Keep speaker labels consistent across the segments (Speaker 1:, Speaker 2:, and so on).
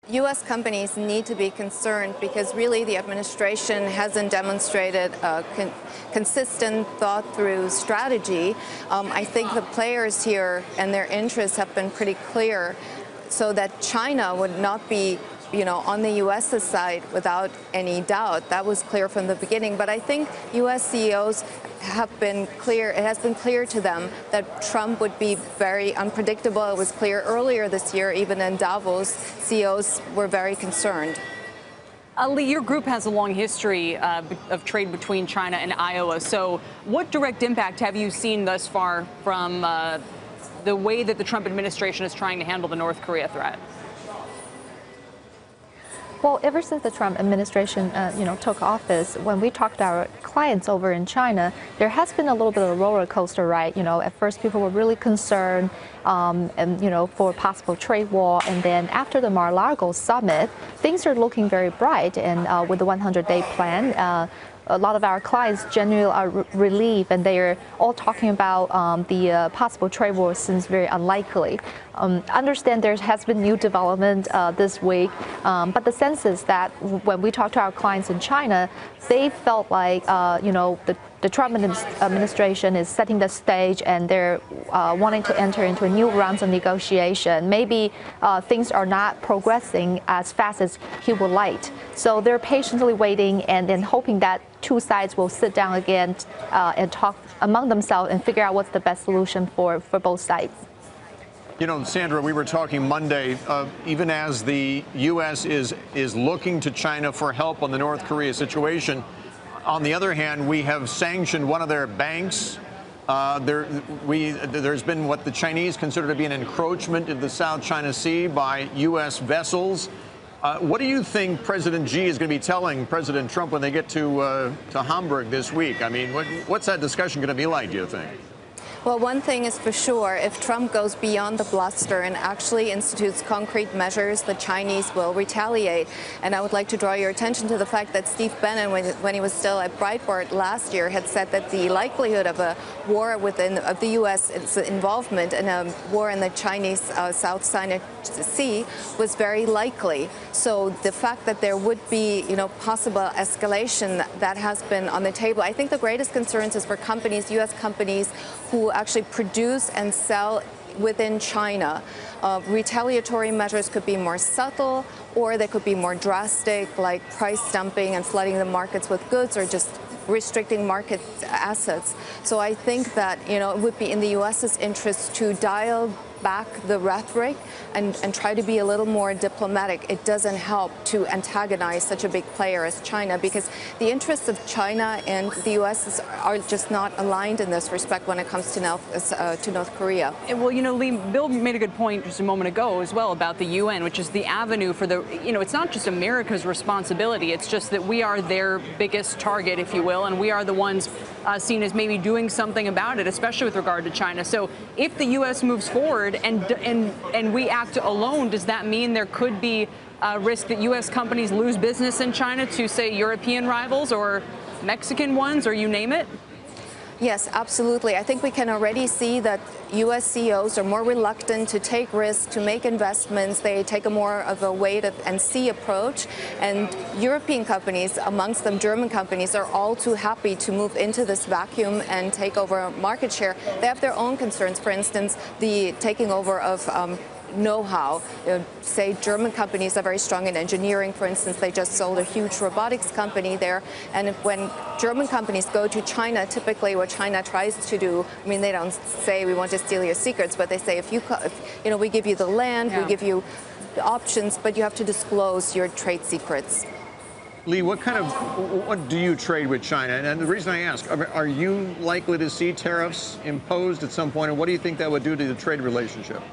Speaker 1: U.S. companies need to be concerned because really the administration hasn't demonstrated a consistent, thought-through strategy. I think the players here and their interests have been pretty clear, so that China would not be on the U.S.'s side without any doubt. That was clear from the beginning. But I think U.S. CEOs have been clear, it has been clear to them that Trump would be very unpredictable. It was clear earlier this year, even in Davos, CEOs were very concerned.
Speaker 2: Li, your group has a long history of trade between China and Iowa. So what direct impact have you seen thus far from the way that the Trump administration is trying to handle the North Korea threat?
Speaker 3: Well, ever since the Trump administration, took office, when we talked to our clients over in China, there has been a little bit of a roller coaster ride. At first people were really concerned, for possible trade war, and then after the Mar-a-Lago summit, things are looking very bright. And with the 100-day plan, a lot of our clients genuinely are relieved, and they are all talking about the possible trade war seems very unlikely. Understand there has been new development this week, but the sense is that when we talk to our clients in China, they felt like the Trump administration is setting the stage, and they're wanting to enter into a new rounds of negotiation. Maybe things are not progressing as fast as he would like. So they're patiently waiting and then hoping that two sides will sit down again and talk among themselves and figure out what's the best solution for both sides.
Speaker 4: Sandra, we were talking Monday, even as the U.S. is looking to China for help on the North Korea situation. On the other hand, we have sanctioned one of their banks. There's been what the Chinese consider to be an encroachment in the South China Sea by U.S. vessels. What do you think President Xi is going to be telling President Trump when they get to Hamburg this week? I mean, what's that discussion going to be like, do you think?
Speaker 1: Well, one thing is for sure, if Trump goes beyond the bluster and actually institutes concrete measures, the Chinese will retaliate. And I would like to draw your attention to the fact that Steve Bannon, when he was still at Breitbart last year, had said that the likelihood of a war of the U.S. involvement in a war in the Chinese South China Sea was very likely. So the fact that there would be, possible escalation, that has been on the table. I think the greatest concerns is for companies, U.S. companies, who actually produce and sell within China. Retaliatory measures could be more subtle, or they could be more drastic, like price dumping and flooding the markets with goods, or just restricting market assets. So I think that it would be in the U.S.'s interest to dial back the rhetoric and try to be a little more diplomatic. It doesn't help to antagonize such a big player as China, because the interests of China and the U.S. are just not aligned in this respect when it comes to North Korea.
Speaker 2: Well, Li, Bill made a good point just a moment ago as well about the UN, which is the avenue for the, it's not just America's responsibility. It's just that we are their biggest target, if you will, and we are the ones seen as maybe doing something about it, especially with regard to China. So if the U.S. moves forward and we act alone, does that mean there could be a risk that U.S. companies lose business in China to, say, European rivals or Mexican ones, or you name it?
Speaker 1: Yes, absolutely. I think we can already see that U.S. CEOs are more reluctant to take risks, to make investments. They take a more of a wait and see approach. And European companies, amongst them German companies, are all too happy to move into this vacuum and take over market share. They have their own concerns. For instance, the taking over of know-how. Say German companies are very strong in engineering. For instance, they just sold a huge robotics company there. And when German companies go to China, typically what China tries to do, I mean, they don't say we want to steal your secrets, but they say if we give you the land, we give you the options, but you have to disclose your trade secrets.
Speaker 4: Li, what do you trade with China? And the reason I ask, are you likely to see tariffs imposed at some point, and what do you think that would do to the trade relationship?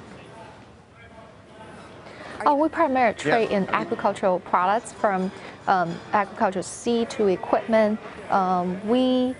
Speaker 3: We primarily trade in agricultural products, from agricultural seed to equipment. We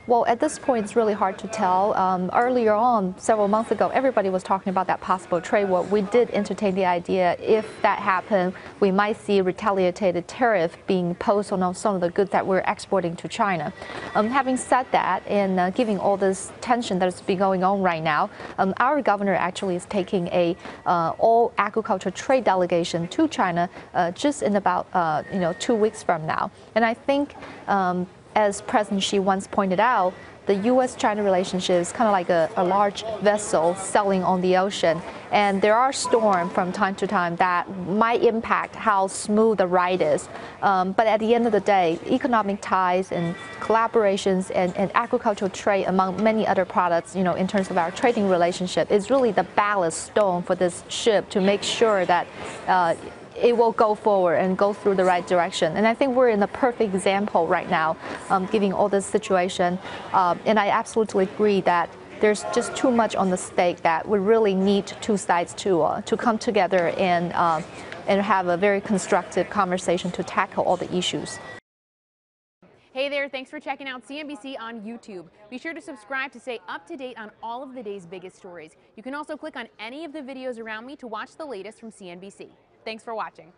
Speaker 3: Well, at this point, it's really hard to tell. Earlier on, several months ago, everybody was talking about that possible trade war. We did entertain the idea if that happened, we might see retaliated tariff being imposed on some of the goods that we're exporting to China. Having said that, and given all this tension that's been going on right now, our governor actually is taking a all agriculture trade delegation to China just in about 2 weeks from now. And I think as President Xi once pointed out, the U.S.-China relationship is kind of like a large vessel sailing on the ocean. And there are storms from time to time that might impact how smooth the ride is. But at the end of the day, economic ties and collaborations and agricultural trade, among many other products, in terms of our trading relationship, is really the ballast stone for this ship to make sure that it will go forward and go through the right direction. And I think we're in the perfect example right now, given all this situation. And I absolutely agree that there's just too much on the stake that we really need two sides to come together and have a very constructive conversation to tackle all the issues.
Speaker 5: Hey there, thanks for checking out CNBC on YouTube. Be sure to subscribe to stay up to date on all of the day's biggest stories. You can also click on any of the videos around me to watch the latest from CNBC. Thanks for watching.